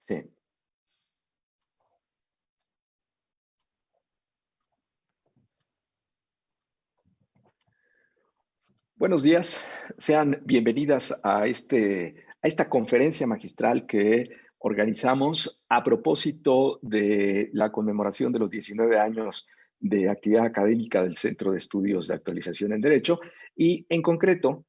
Sí. Buenos días, sean bienvenidas a esta conferencia magistral que organizamos a propósito de la conmemoración de los 19 años de actividad académica del Centro de Estudios de Actualización en Derecho y, en concreto,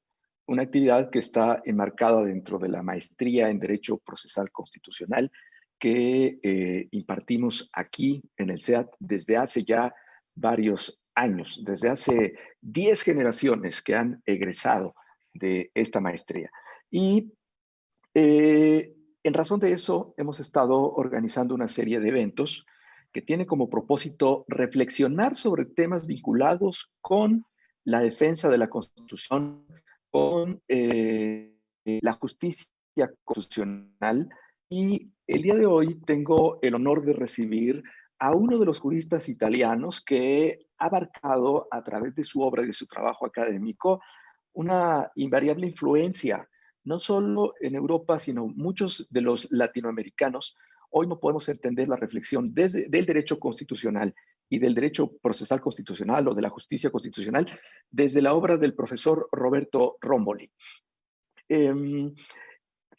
una actividad que está enmarcada dentro de la maestría en Derecho Procesal Constitucional que impartimos aquí en el SEAT desde hace ya varios años, desde hace 10 generaciones que han egresado de esta maestría. Y en razón de eso, hemos estado organizando una serie de eventos que tienen como propósito reflexionar sobre temas vinculados con la defensa de la Constitución, con la justicia constitucional. Y el día de hoy tengo el honor de recibir a uno de los juristas italianos que ha abarcado a través de su obra y de su trabajo académico una invariable influencia no solo en Europa, sino muchos de los latinoamericanos. Hoy no podemos entender la reflexión del derecho constitucional y del derecho procesal constitucional o de la justicia constitucional desde la obra del profesor Roberto Romboli. Eh,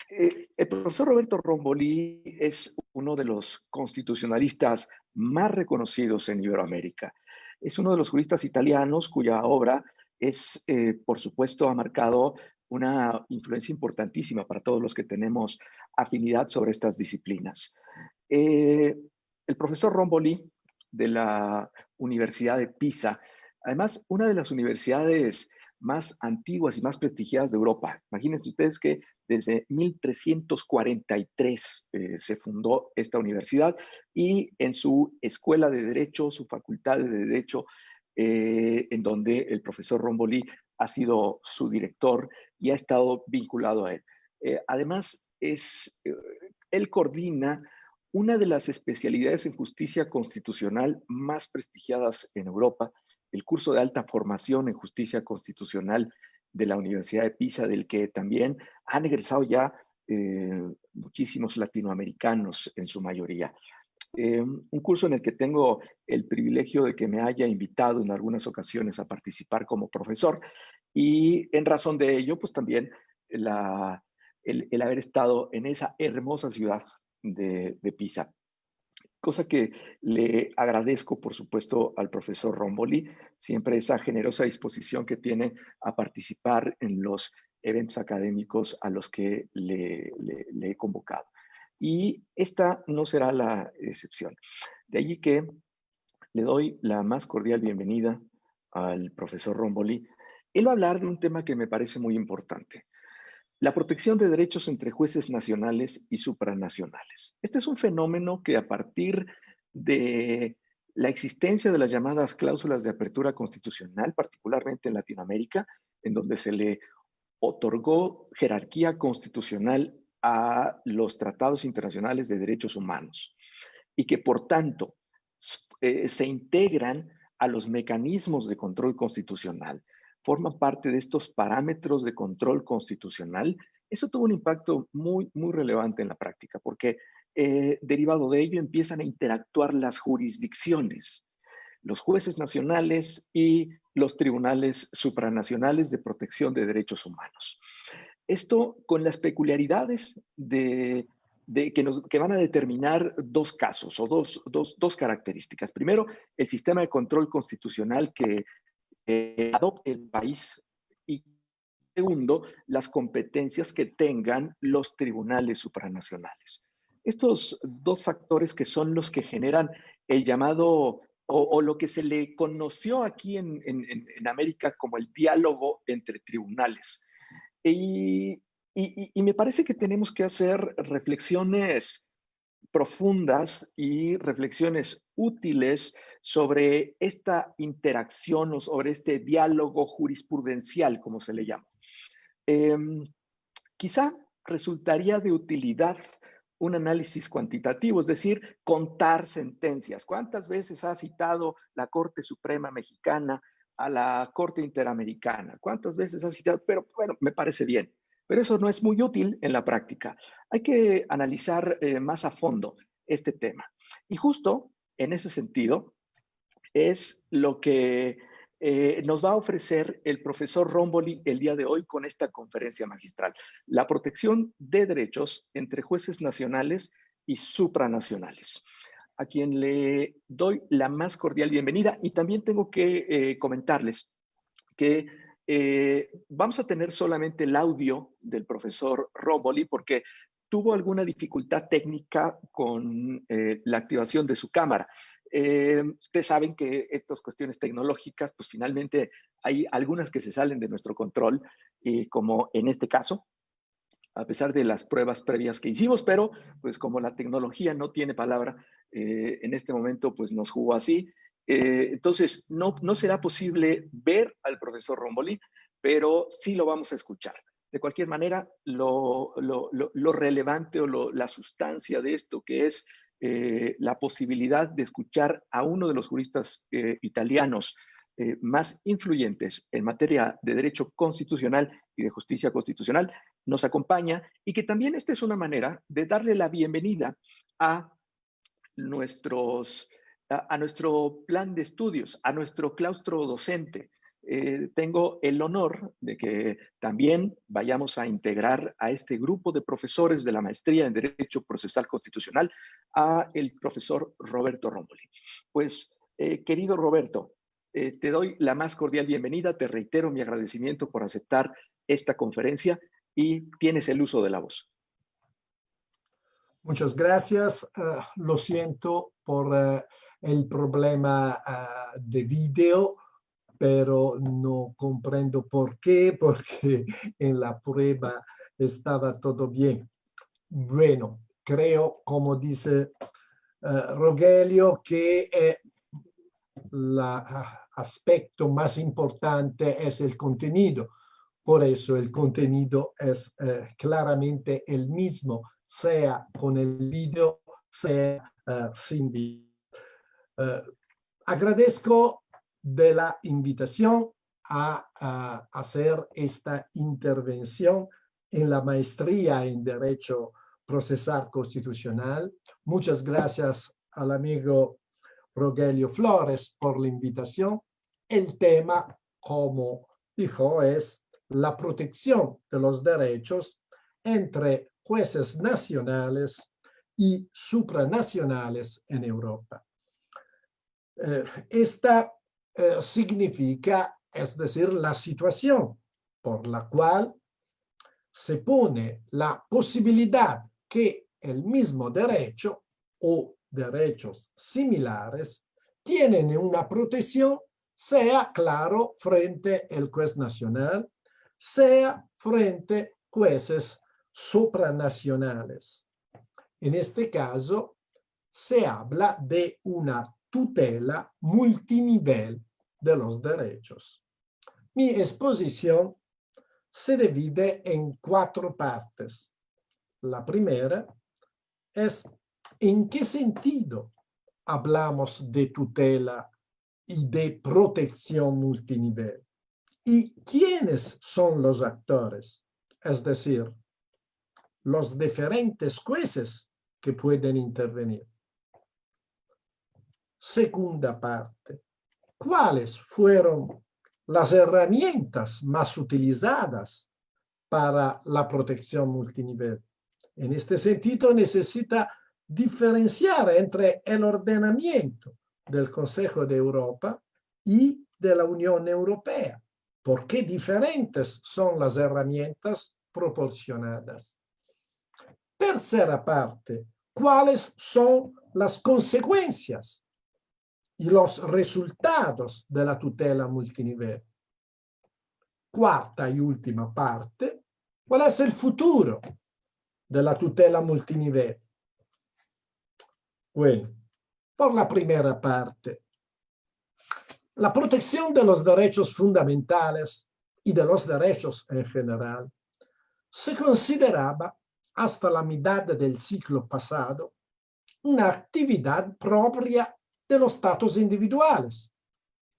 el profesor Roberto Romboli es uno de los constitucionalistas más reconocidos en Iberoamérica. Es uno de los juristas italianos cuya obra es, por supuesto, ha marcado una influencia importantísima para todos los que tenemos afinidad sobre estas disciplinas. Eh, el profesor Romboli de la Universidad de Pisa, además, una de las universidades más antiguas y más prestigiadas de Europa. Imagínense ustedes que desde 1343 se fundó esta universidad y en su escuela de Derecho, su facultad de Derecho, en donde el profesor Romboli ha sido su director y ha estado vinculado a él. Además, él coordina una de las especialidades en justicia constitucional más prestigiadas en Europa, el curso de alta formación en justicia constitucional de la Universidad de Pisa, del que también han egresado ya muchísimos latinoamericanos en su mayoría. Un curso en el que tengo el privilegio de que me haya invitado en algunas ocasiones a participar como profesor y en razón de ello, pues también el haber estado en esa hermosa ciudad de Pisa. Cosa que le agradezco, por supuesto, al profesor Romboli, siempre esa generosa disposición que tiene a participar en los eventos académicos a los que le he convocado. Y esta no será la excepción. De allí que le doy la más cordial bienvenida al profesor Romboli. Él va a hablar de un tema que me parece muy importante: la protección de derechos entre jueces nacionales y supranacionales. Este es un fenómeno que a partir de la existencia de las llamadas cláusulas de apertura constitucional, particularmente en Latinoamérica, en donde se le otorgó jerarquía constitucional a los tratados internacionales de derechos humanos y que por tanto se integran a los mecanismos de control constitucional, forman parte de estos parámetros de control constitucional. Eso tuvo un impacto muy, muy relevante en la práctica, porque derivado de ello empiezan a interactuar las jurisdicciones, los jueces nacionales y los tribunales supranacionales de protección de derechos humanos. Esto con las peculiaridades que van a determinar dos casos o dos características. Primero, el sistema de control constitucional que adopte el país y segundo, las competencias que tengan los tribunales supranacionales. Estos dos factores que son los que generan el llamado o lo que se le conoció aquí en América como el diálogo entre tribunales. Y me parece que tenemos que hacer reflexiones profundas y reflexiones útiles sobre esta interacción o sobre este diálogo jurisprudencial, como se le llama. Eh, Quizá resultaría de utilidad un análisis cuantitativo, es decir, contar sentencias. ¿Cuántas veces ha citado la Corte Suprema Mexicana a la Corte Interamericana? ¿Cuántas veces ha citado? Pero bueno, me parece bien. pero eso no es muy útil en la práctica. Hay que analizar más a fondo este tema. Y justo en ese sentido es lo que nos va a ofrecer el profesor Romboli el día de hoy con esta conferencia magistral. La protección de derechos entre jueces nacionales y supranacionales, a quien le doy la más cordial bienvenida. Y también tengo que comentarles que vamos a tener solamente el audio del profesor Romboli porque tuvo alguna dificultad técnica con la activación de su cámara. Ustedes saben que estas cuestiones tecnológicas, pues finalmente hay algunas que se salen de nuestro control, como en este caso, a pesar de las pruebas previas que hicimos, pero pues como la tecnología no tiene palabra, en este momento pues nos jugó así. Entonces, no será posible ver al profesor Romboli, pero sí lo vamos a escuchar. De cualquier manera, lo relevante o la sustancia de esto, que es la posibilidad de escuchar a uno de los juristas italianos más influyentes en materia de derecho constitucional y de justicia constitucional, nos acompaña, y que también esta es una manera de darle la bienvenida a nuestro plan de estudios, a nuestro claustro docente. Tengo el honor de que también vayamos a integrar a este grupo de profesores de la maestría en Derecho Procesal Constitucional a el profesor Roberto Romboli. Pues, querido Roberto, te doy la más cordial bienvenida, te reitero mi agradecimiento por aceptar esta conferencia y tienes el uso de la voz. Muchas gracias. Lo siento por el problema de video, pero no comprendo por qué, porque en la prueba estaba todo bien. Bueno, creo, como dice Rogelio, que el aspecto más importante es el contenido. Por eso el contenido es claramente el mismo, sea con el video, sea sin video. Agradezco de la invitación a hacer esta intervención en la maestría en Derecho Procesal Constitucional. Muchas gracias al amigo Rogelio Flores por la invitación. El tema, como dijo, es la protección de los derechos entre jueces nacionales y supranacionales en Europa. Esta significa, es decir, la situación por la cual se pone la posibilidad que el mismo derecho o derechos similares tienen una protección, sea claro frente al juez nacional, sea frente a jueces supranacionales. En este caso, se habla de una tutela multinivel de los derechos. Mi exposición se divide en 4 partes. La primera es en qué sentido hablamos de tutela y de protección multinivel y quiénes son los actores, es decir, los diferentes jueces que pueden intervenir. Segunda parte, ¿cuáles fueron las herramientas más utilizadas para la protección multinivel? En este sentido, necesita diferenciar entre el ordenamiento del Consejo de Europa y de la Unión Europea, porque diferentes son las herramientas proporcionadas. Tercera parte, ¿cuáles son las consecuencias y los resultados de la tutela multinivel? Cuarta y última parte, ¿cuál es el futuro de la tutela multinivel? Bueno, por la primera parte, la protección de los derechos fundamentales y de los derechos en general se consideraba hasta la mitad del siglo pasado una actividad propia de los estados individuales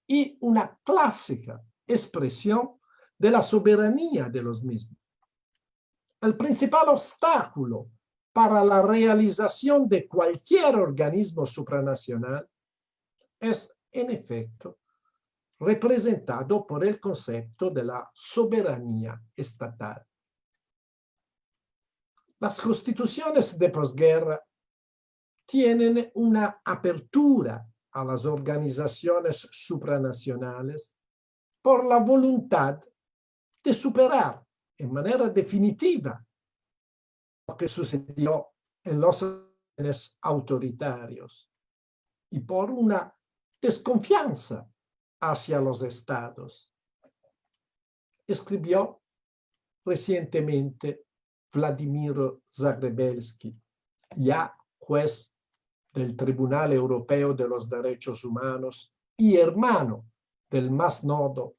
y una clásica expresión de la soberanía de los mismos. el principal obstáculo para la realización de cualquier organismo supranacional es, en efecto, representado por el concepto de la soberanía estatal. Las constituciones de posguerra tienen una apertura a las organizaciones supranacionales por la voluntad de superar en manera definitiva lo que sucedió en los regímenes autoritarios y por una desconfianza hacia los estados. Escribió recientemente Vladimiro Zagrebelsky, ya juez del Tribunal Europeo de los Derechos Humanos y hermano del más noto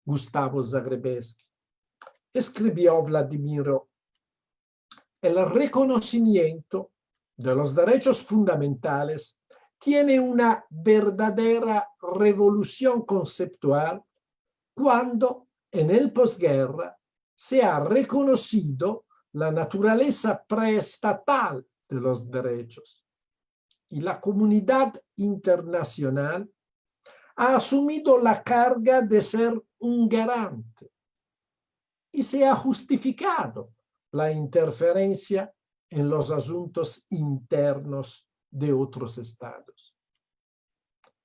Gustavo Zagrebelsky. Escribió Vladimiro: el reconocimiento de los derechos fundamentales tiene una verdadera revolución conceptual cuando en el posguerra se ha reconocido la naturaleza preestatal de los derechos y la comunidad internacional ha asumido la carga de ser un garante y se ha justificado la interferencia en los asuntos internos de otros estados.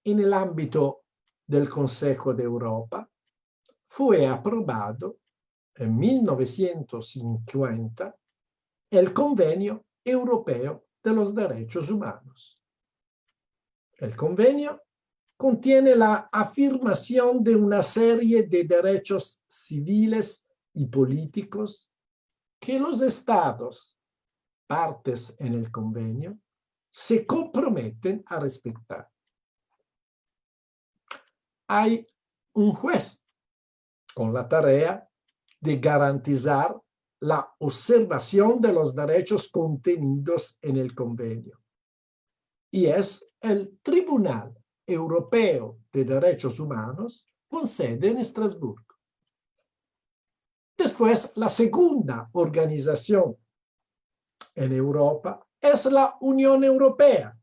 En el ámbito del Consejo de Europa, fue aprobado en 1950 el Convenio Europeo de los Derechos Humanos. El convenio contiene la afirmación de una serie de derechos civiles y políticos que los estados, partes en el convenio, se comprometen a respetar. Hay un juez con la tarea de garantizar la observación de los derechos contenidos en el convenio. Y es el Tribunal Europeo de Derechos Humanos con sede en Estrasburgo. Después, la segunda organización en Europa es la Unión Europea,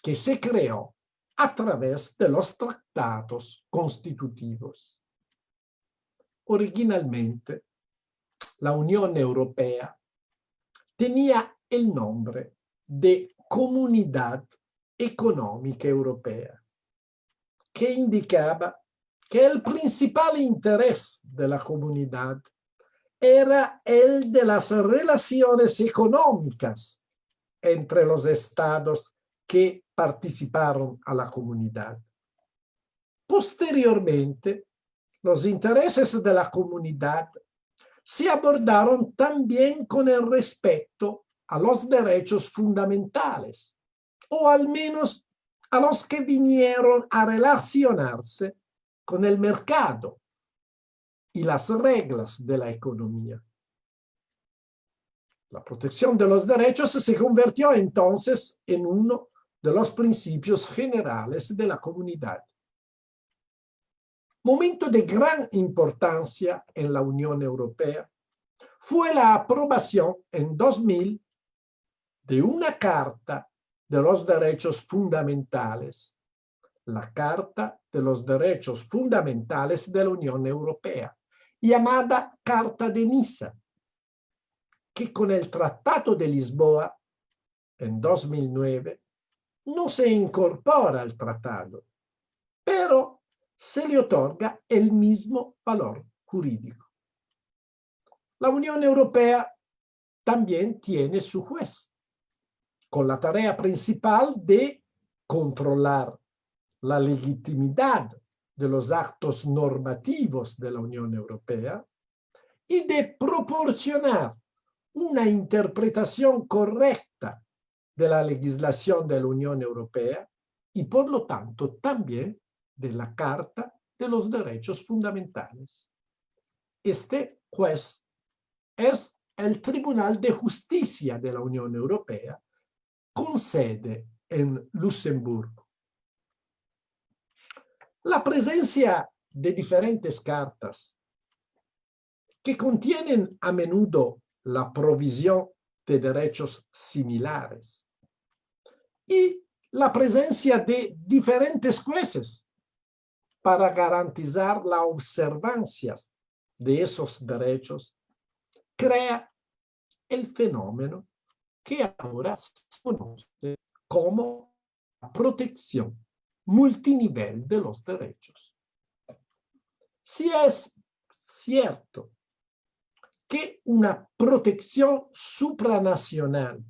que se creó a través de los tratados constitutivos. Originalmente, la Unión Europea tenía el nombre de Comunidad Económica Europea, que indicaba que el principal interés de la comunidad era el de las relaciones económicas entre los estados que participaron a la comunidad. Posteriormente, los intereses de la comunidad se abordaron también con el respeto a los derechos fundamentales, o al menos a los que vinieron a relacionarse con el mercado y las reglas de la economía. La protección de los derechos se convirtió entonces en uno de los principios generales de la comunidad. Momento de gran importancia en la Unión Europea fue la aprobación en 2000 de una Carta de los Derechos Fundamentales, la Carta de los Derechos Fundamentales de la Unión Europea, llamada Carta de Niza, que con el Tratado de Lisboa, en 2009, no se incorpora al tratado, pero se le otorga el mismo valor jurídico. La Unión Europea también tiene su juez, con la tarea principal de controlar la legitimidad de los actos normativos de la Unión Europea y de proporcionar una interpretación correcta de la legislación de la Unión Europea y, por lo tanto, también de la Carta de los Derechos Fundamentales. Este juez es el Tribunal de Justicia de la Unión Europea, con sede en Luxemburgo. La presencia de diferentes cartas que contienen a menudo la provisión de derechos similares y la presencia de diferentes jueces para garantizar la observancia de esos derechos, crea el fenómeno que ahora se conoce como la protección multinivel de los derechos. Si es cierto que una protección supranacional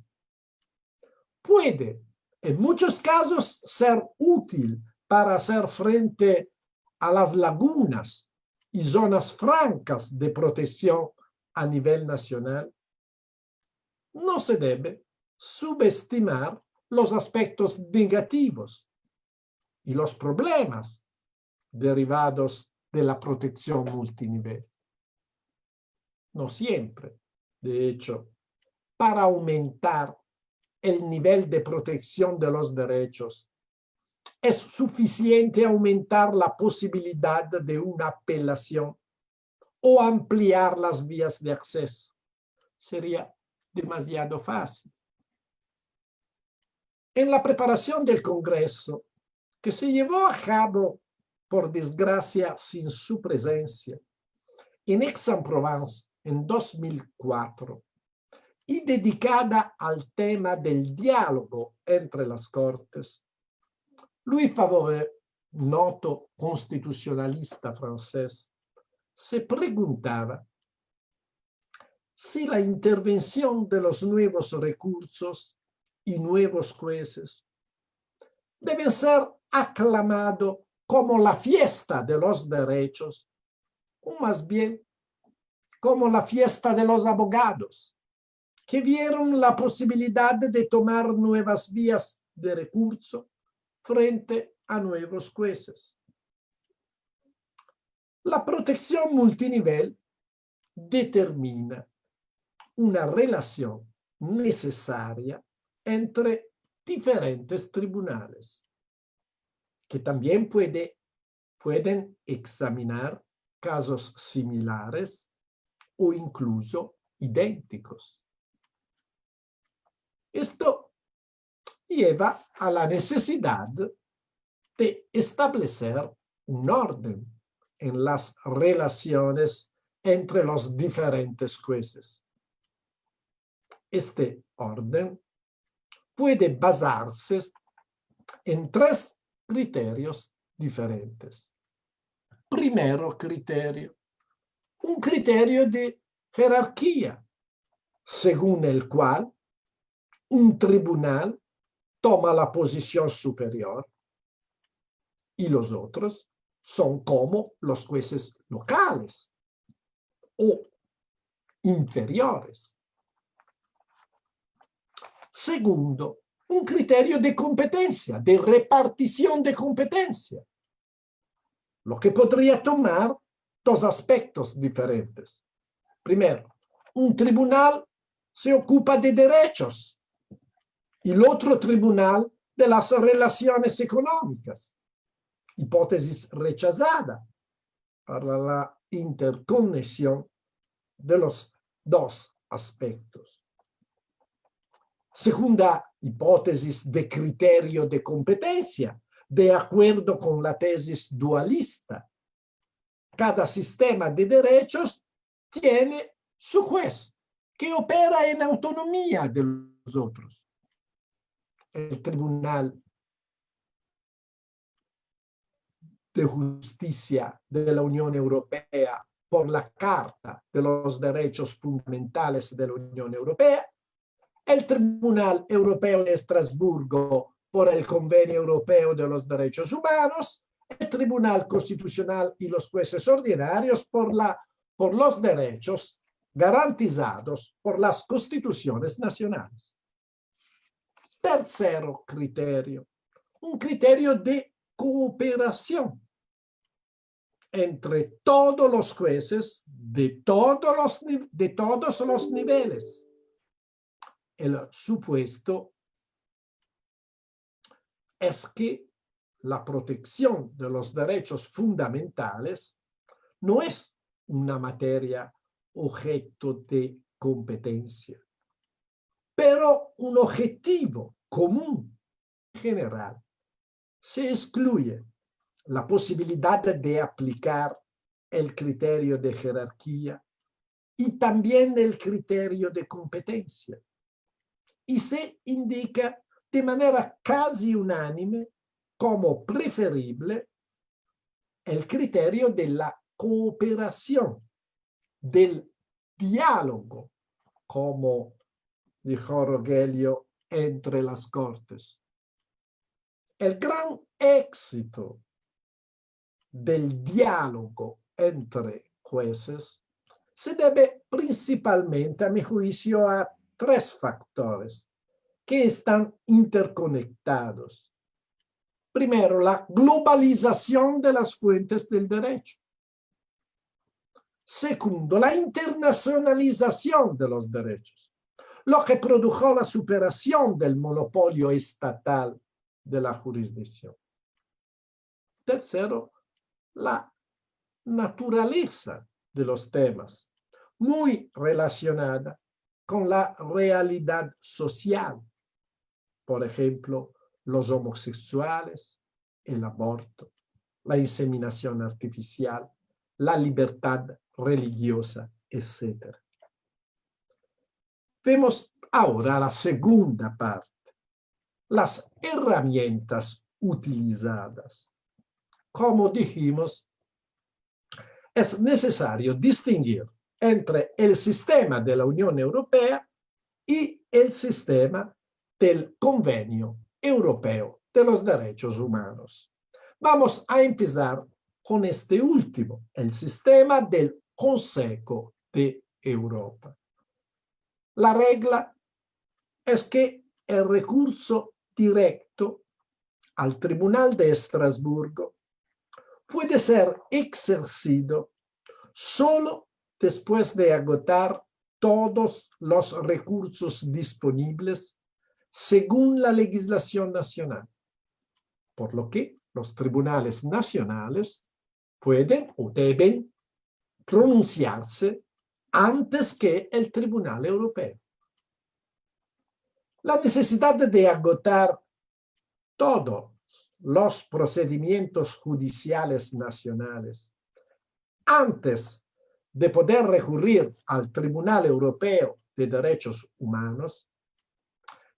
puede, en muchos casos, ser útil para hacer frente a las lagunas y zonas francas de protección a nivel nacional, no se debe subestimar los aspectos negativos y los problemas derivados de la protección multinivel. No siempre, de hecho, para aumentar el nivel de protección de los derechos, es suficiente aumentar la posibilidad de una apelación o ampliar las vías de acceso. Sería demasiado fácil. En la preparación del Congreso, que se llevó a cabo, por desgracia, sin su presencia, en Aix-en-Provence en 2004, y dedicada al tema del diálogo entre las Cortes, Louis Favoret, noto constitucionalista francés, se preguntaba si la intervención de los nuevos recursos y nuevos jueces debe ser aclamado como la fiesta de los derechos, o más bien como la fiesta de los abogados, que vieron la posibilidad de tomar nuevas vías de recurso frente a nuevos jueces. La protección multinivel determina una relación necesaria entre diferentes tribunales, que también pueden examinar casos similares o incluso idénticos. Esto lleva a la necesidad de establecer un orden en las relaciones entre los diferentes jueces. Este orden puede basarse en tres criterios diferentes. Primero criterio, un criterio de jerarquía, según el cual un tribunal toma la posición superior y los otros son como los jueces locales o inferiores. Segundo, un criterio de competencia, de repartición de competencia, lo que podría tomar dos aspectos diferentes. Primero, un tribunal se ocupa de derechos y el otro tribunal de las relaciones económicas. Hipótesis rechazada para la interconexión de los dos aspectos. Segunda hipótesis de criterio de competencia, de acuerdo con la tesis dualista. Cada sistema de derechos tiene su juez, que opera en autonomía de los otros. El Tribunal de Justicia de la Unión Europea por la Carta de los Derechos Fundamentales de la Unión Europea, el Tribunal Europeo de Estrasburgo por el Convenio Europeo de los Derechos Humanos, el Tribunal Constitucional y los jueces ordinarios por los derechos garantizados por las constituciones nacionales. Tercero criterio, un criterio de cooperación entre todos los jueces de todos los niveles. El supuesto es que la protección de los derechos fundamentales no es una materia objeto de competencia, pero un objetivo común general. Se excluye la posibilidad de aplicar el criterio de jerarquía y también el criterio de competencia. Y se indica de manera casi unánime como preferible el criterio de la cooperación, del diálogo, como dijo Rogelio, entre las Cortes. El gran éxito del diálogo entre jueces se debe principalmente, a mi juicio, a tres factores que están interconectados. Primero, la globalización de las fuentes del derecho. Segundo, la internacionalización de los derechos, lo que produjo la superación del monopolio estatal de la jurisdicción. Tercero, la naturaleza de los temas, muy relacionada con la realidad social. Por ejemplo, los homosexuales, el aborto, la inseminación artificial, la libertad religiosa, etc. Vemos ahora la segunda parte, las herramientas utilizadas. Como dijimos, es necesario distinguir entre el sistema de la Unión Europea y el sistema del Convenio Europeo de los Derechos Humanos. Vamos a empezar con este último, el sistema del Consejo de Europa. La regla es que el recurso directo al Tribunal de Estrasburgo puede ser ejercido solo después de agotar todos los recursos disponibles según la legislación nacional, por lo que los tribunales nacionales pueden o deben pronunciarse antes que el Tribunal Europeo. La necesidad de agotar todos los procedimientos judiciales nacionales antes de poder recurrir al Tribunal Europeo de Derechos Humanos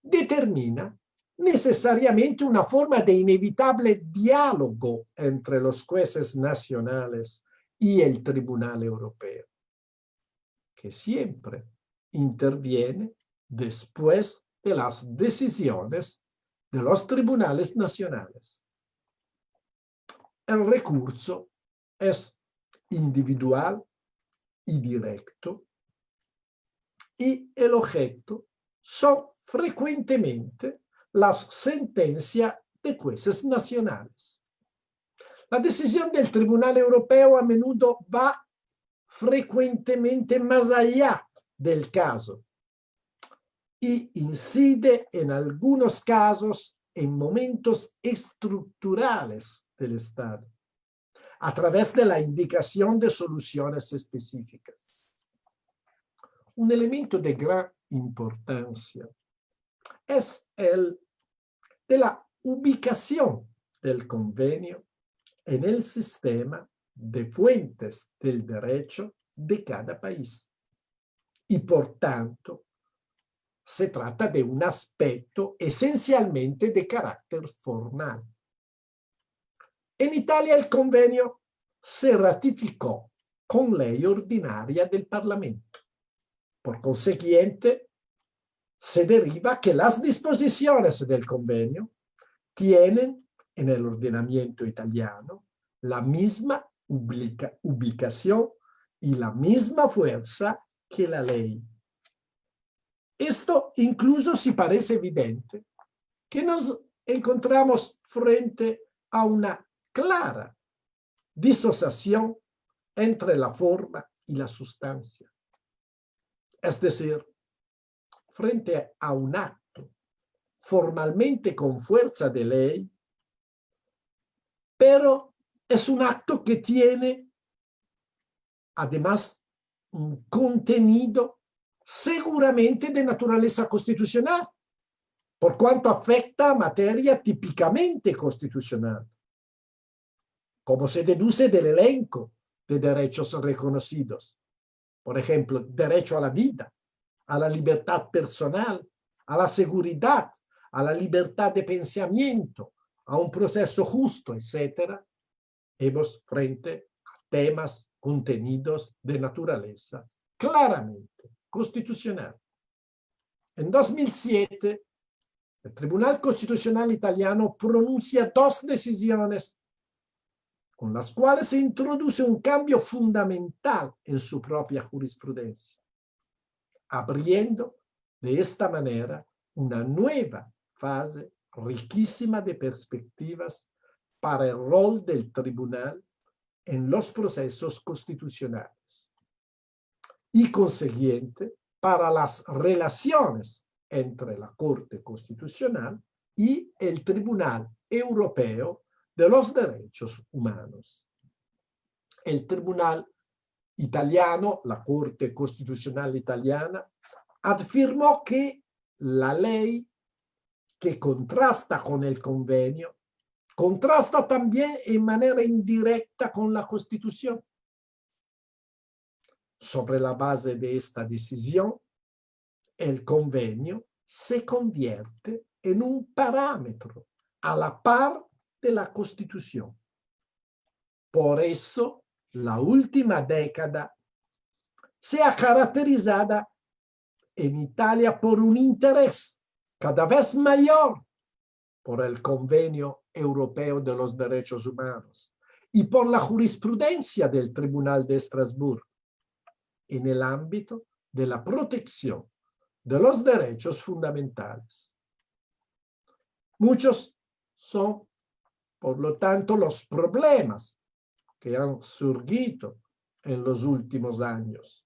determina necesariamente una forma de inevitable diálogo entre los jueces nacionales y el Tribunal Europeo, que siempre interviene después de las decisiones de los tribunales nacionales. El recurso es individual y directo, y el objeto son frecuentemente las sentencias de jueces nacionales. La decisión del Tribunal Europeo a menudo va frecuentemente más allá del caso y incide en algunos casos en momentos estructurales del Estado, a través de la indicación de soluciones específicas. Un elemento de gran importancia es el de la ubicación del convenio en el sistema de fuentes del derecho de cada país. Y por tanto, se trata de un aspecto esencialmente de carácter formal. En Italia el convenio se ratificó con ley ordinaria del Parlamento. Por consiguiente, se deriva que las disposiciones del convenio tienen en el ordenamiento italiano la misma ubicación y la misma fuerza que la ley. Esto incluso si parece evidente que nos encontramos frente a una clara disociación entre la forma y la sustancia. Es decir, frente a un acto formalmente con fuerza de ley, pero es un acto que tiene, además un contenido seguramente de naturaleza constitucional, por cuanto afecta a materia típicamente constitucional, como se deduce del elenco de derechos reconocidos. Por ejemplo, derecho a la vida, a la libertad personal, a la seguridad, a la libertad de pensamiento, a un proceso justo, etc. Hemos frente a temas, contenidos de naturaleza claramente constitucional. En 2007, el Tribunal Constitucional italiano pronuncia dos decisiones con las cuales se introduce un cambio fundamental en su propia jurisprudencia, abriendo de esta manera una nueva fase riquísima de perspectivas para el rol del tribunal en los procesos constitucionales y, consiguiente, para las relaciones entre la Corte Constitucional y el Tribunal Europeo de los Derechos Humanos. El Tribunal italiano, la Corte Constitucional italiana, afirmó que la ley que contrasta con el convenio contrasta también en manera indirecta con la Constitución. Sobre la base de esta decisión, el convenio se convierte en un parámetro a la par de la Constitución. Por eso, la última década se ha caracterizado en Italia por un interés cada vez mayor por el Convenio Europeo de los Derechos Humanos y por la jurisprudencia del Tribunal de Estrasburgo en el ámbito de la protección de los derechos fundamentales. Muchos son, por lo tanto, los problemas que han surgido en los últimos años.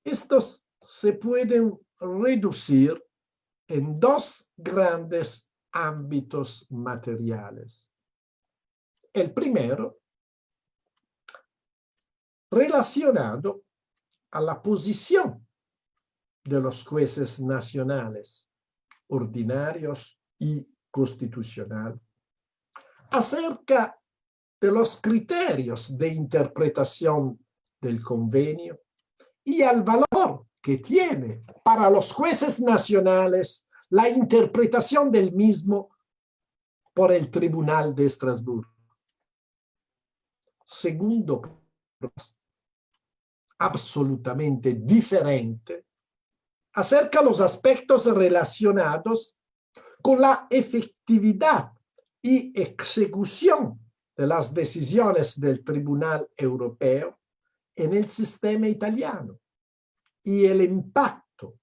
Estos se pueden reducir en dos grandes ámbitos materiales. El primero, relacionado a la posición de los jueces nacionales, ordinarios y constitucional, acerca de los criterios de interpretación del convenio y al valor que tiene para los jueces nacionales la interpretación del mismo por el Tribunal de Estrasburgo. Segundo, absolutamente diferente, acerca de los aspectos relacionados con la efectividad y ejecución de las decisiones del Tribunal Europeo en el sistema italiano y el impacto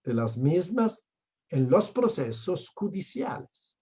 de las mismas en los procesos judiciales.